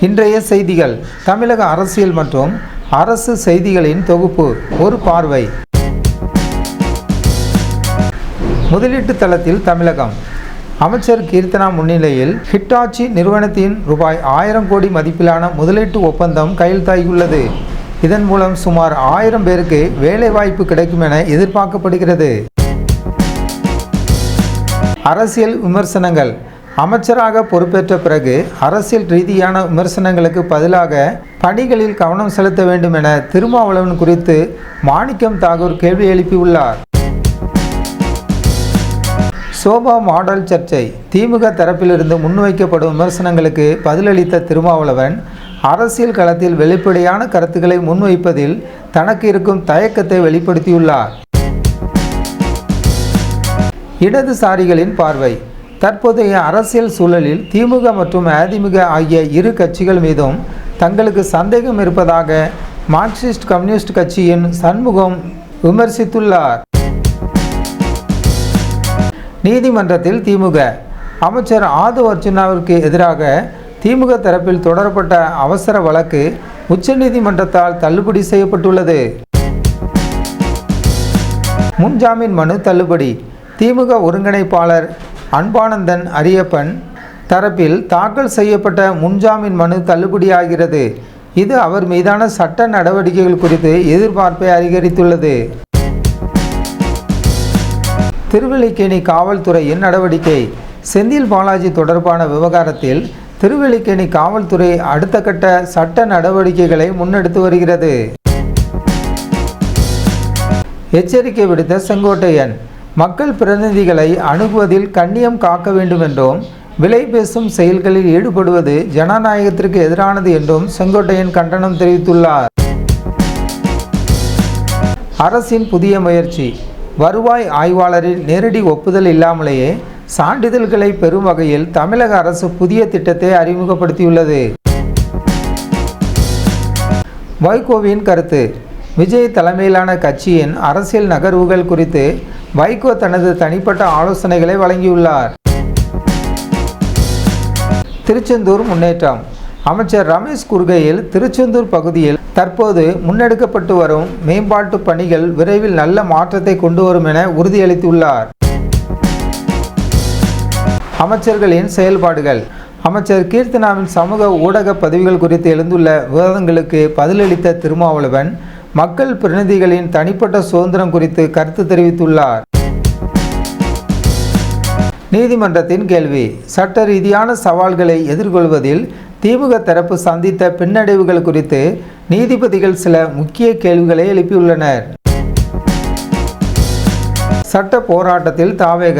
இன்றைய செய்திகள். தமிழக அரசியல் மற்றும் அரசு செய்திகளின் தொகுப்பு. ஒரு பார்வை. முதலீட்டு தளத்தில் தமிழகம். அமைச்சர் கீர்த்தனா முன்னிலையில் ஹிட்டாச்சி நிறுவனத்தின் ரூபாய் 1000 கோடி மதிப்பிலான முதலீட்டு ஒப்பந்தம் கையெழுத்தாகியுள்ளது. இதன் மூலம் சுமார் 1000 பேருக்கு வேலைவாய்ப்பு கிடைக்கும் என எதிர்பார்க்கப்படுகிறது. அரசியல் விமர்சனங்கள். அமைச்சராக பொறுப்பேற்ற பிறகு அரசியல் ரீதியான விமர்சனங்களுக்கு பதிலாக பணிகளில் கவனம் செலுத்த வேண்டும் என திருமாவளவன் குறித்து மாணிக்கம் தாகூர் கேள்வி எழுப்பியுள்ளார். சோபா மாடல் சர்ச்சை. திமுக தரப்பிலிருந்து முன்வைக்கப்படும் விமர்சனங்களுக்கு பதிலளித்த திருமாவளவன் அரசியல் களத்தில் வெளிப்படையான கருத்துக்களை முன்வைப்பதில் தனக்கு இருக்கும் தயக்கத்தை வெளிப்படுத்தியுள்ளார். இடதுசாரிகளின் பார்வை. தற்போதைய அரசியல் சூழலில் திமுக மற்றும் அதிமுக ஆகிய இரு கட்சிகள் மீதும் தங்களுக்கு சந்தேகம் இருப்பதாக மார்க்சிஸ்ட் கம்யூனிஸ்ட் கட்சியின் சண்முகம் விமர்சித்துள்ளார். நீதிமன்றத்தில் திமுக. அமைச்சர் ஆதவ் அர்ஜுனாவிற்கு எதிராக திமுக தரப்பில் தொடரப்பட்ட அவசர வழக்கு உச்சநீதிமன்றத்தால் தள்ளுபடி செய்யப்பட்டுள்ளது. முன்ஜாமீன் மனு தள்ளுபடி. திமுக ஒருங்கிணைப்பாளர் அன்பானந்தன் அரியப்பன் தரப்பில் தாக்கல் செய்யப்பட்ட முன்ஜாமீன் மனு தள்ளுபடியாகிறது. இது அவர் மீதான சட்ட நடவடிக்கைகள் குறித்து எதிர்பார்ப்பை அதிகரித்துள்ளது. திருவல்லிக்கேணி காவல்துறையின் நடவடிக்கை. செந்தில் பாலாஜி தொடர்பான விவகாரத்தில் திருவல்லிக்கேணி காவல்துறை அடுத்த கட்ட சட்ட நடவடிக்கைகளை முன்னெடுத்து வருகிறது. எச்சரிக்கை விடுத்த செங்கோட்டையன். மக்கள் பிரதிநிதிகளை அணுகுவதில் கண்ணியம் காக்க வேண்டும் என்றும் விலை பேசும் செயல்களில் ஈடுபடுவது ஜனநாயகத்திற்கு எதிரானது என்றும் செங்கோட்டையன் கண்டனம் தெரிவித்துள்ளார். அரசின் புதிய முயற்சி. வருவாய் ஆய்வாளரின் நேரடி ஒப்புதல் இல்லாமலேயே சான்றிதழ்களை பெறும் வகையில் தமிழக அரசு புதிய திட்டத்தை அறிமுகப்படுத்தியுள்ளது. வைகோவின் கருத்து. விஜய் தலைமையிலான கட்சியின் அரசியல் நகர்வுகள் குறித்து வைகோ தனது தனிப்பட்ட ஆலோசனைகளை வழங்கியுள்ளார். திருச்செந்தூர் முன்னேற்றம். அமைச்சர் ரமேஷ் கூறுகையில், திருச்செந்தூர் பகுதியில் தற்போது முன்னெடுக்கப்பட்டு வரும் மேம்பாட்டு பணிகள் விரைவில் நல்ல மாற்றத்தை கொண்டு வரும் என உறுதியளித்துள்ளார். அமைச்சர்களின் செயல்பாடுகள். அமைச்சர் கீர்த்தனாவின் சமூக ஊடக பதிவுகள் குறித்து எழுந்துள்ள விவாதங்களுக்கு பதிலளித்த திருமாவளவன் மக்கள் பிரதிநிதிகளின் தனிப்பட்ட சுதந்திரம் குறித்து கருத்து தெரிவித்துள்ளார். நீதிமன்றத்தின் கேள்வி. சட்ட ரீதியான சவால்களை எதிர்கொள்வதில் திமுக தரப்பு சந்தித்த பின்னடைவுகள் குறித்து நீதிபதிகள் சில முக்கிய கேள்விகளை எழுப்பியுள்ளனர். சட்ட போராட்டத்தில் தாவேக.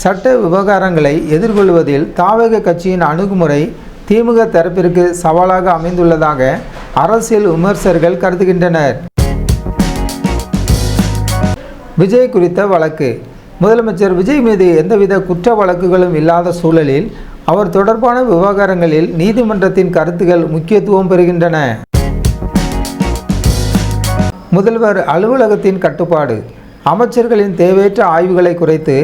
சட்ட விவகாரங்களை எதிர்கொள்வதில் தாவேக கட்சியின் அணுகுமுறை திமுக தரப்பிற்கு சவாலாக அமைந்துள்ளதாக அரசியல் விமர்சகர்கள் கருதுகின்றனர். விஜய் குறித்த வழக்கு. முதலமைச்சர் விஜய் மீது எந்தவித குற்ற வழக்குகளும் இல்லாத சூழலில் அவர் தொடர்பான விவகாரங்களில் நீதிமன்றத்தின் கருத்துக்கள் முக்கியத்துவம் பெறுகின்றன. முதல்வர் அலுவலகத்தின் கட்டுப்பாடு. அமைச்சர்களின் தேவையற்ற ஆய்வுகளை குறைத்து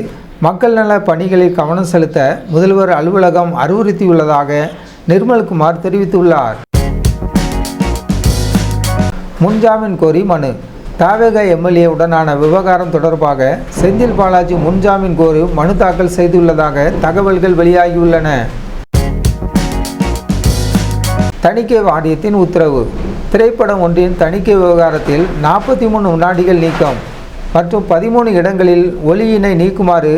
மக்கள் நல பணிகளில் கவனம் செலுத்த முதல்வர் அலுவலகம் அறிவுறுத்தியுள்ளதாக நிர்மல்குமார் தெரிவித்துள்ளார். முன்ஜாமீன் கோரி மனு. தாவேக எம்எல்ஏ உடனான விவகாரம் தொடர்பாக செந்தில் பாலாஜி முன்ஜாமீன் கோரி மனு தாக்கல் செய்துள்ளதாக தகவல்கள் வெளியாகியுள்ளன. தணிக்கை வாரியத்தின் உத்தரவு. திரைப்படம் ஒன்றின் தணிக்கை விவகாரத்தில் 43 வினாடிகள் நீக்கம் மற்றும் 13 இடங்களில் ஒலியினை நீக்குமாறு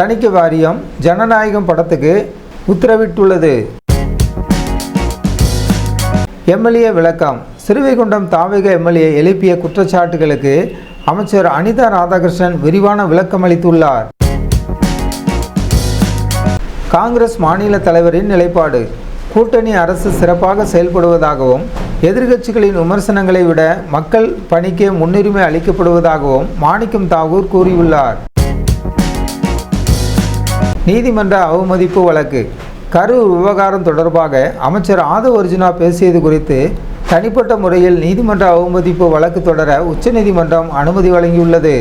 தணிக்கை வாரியம் ஜனநாயகம் படத்துக்கு உத்தரவிட்டுள்ளது. எம்எல்ஏ விளக்கம். ஸ்ரீவைகுண்டம் தாவேக எம்எல்ஏ எழுப்பிய குற்றச்சாட்டுகளுக்கு அமைச்சர் அனிதா ராதாகிருஷ்ணன் விரிவான விளக்கம் அளித்துள்ளார். காங்கிரஸ் மாநில தலைவரின் நிலைப்பாடு. கூட்டணி அரசு சிறப்பாக செயல்படுவதாகவும் எதிர்க்கட்சிகளின் விமர்சனங்களை விட மக்கள் பணிக்கே முன்னுரிமை அளிக்கப்படுவதாகவும் மாணிக்கம் தாகூர் கூறியுள்ளார். நீதிமன்ற அவமதிப்பு வழக்கு. கரூர் விவகாரம் தொடர்பாக அமைச்சர் ஆதவ் அர்ஜுனா பேசியது குறித்து தனிப்பட்ட முறையில் நீதிமன்ற அவமதிப்பு வழக்கு தொடர உச்சநீதிமன்றம் அனுமதி வழங்கியுள்ளது.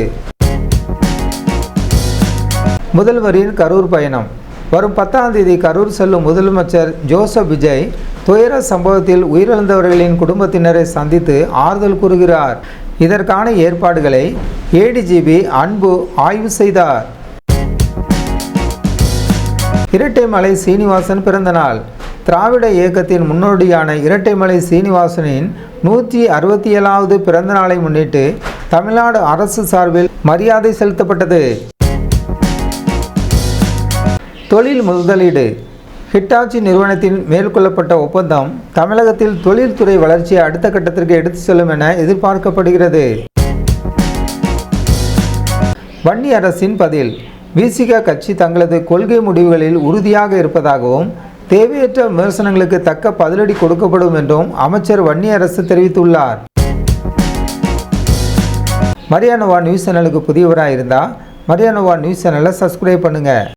முதல்வரின் கரூர் பயணம். வரும் 10ஆம் தேதி கரூர் செல்லும் முதலமைச்சர் ஜோசப் விஜய் துயர சம்பவத்தில் உயிரிழந்தவர்களின் குடும்பத்தினரை சந்தித்து ஆறுதல் கூறுகிறார். இதற்கான ஏற்பாடுகளை ஏடிஜிபி அன்பு ஆய்வு செய்தார். இரட்டைமலை சீனிவாசன் பிறந்தநாள். திராவிட இயக்கத்தின் முன்னோடியான இரட்டைமலை சீனிவாசனின் 167வது பிறந்த நாளை முன்னிட்டு தமிழ்நாடு அரசு சார்பில் மரியாதை செலுத்தப்பட்டது. தொழில் முதலீடு. ஹிட்டாச்சி நிறுவனத்தின் மேற்கொள்ளப்பட்ட ஒப்பந்தம் தமிழகத்தில் தொழில்துறை வளர்ச்சியை அடுத்த கட்டத்திற்கு எடுத்து செல்லும் என எதிர்பார்க்கப்படுகிறது. வன்னி அரசின் பதில். விசிக கட்சி தங்களது கொள்கை முடிவுகளில் உறுதியாக இருப்பதாகவும் தேவையற்ற விமர்சனங்களுக்கு தக்க பதிலடி கொடுக்கப்படும் என்றும் அமைச்சர் வன்னி அரசு தெரிவித்துள்ளார். மரியானோவா நியூஸ் சேனலுக்கு புதியவராக இருந்தால் மரியானோவா நியூஸ் சேனலை சப்ஸ்கிரைப் பண்ணுங்கள்.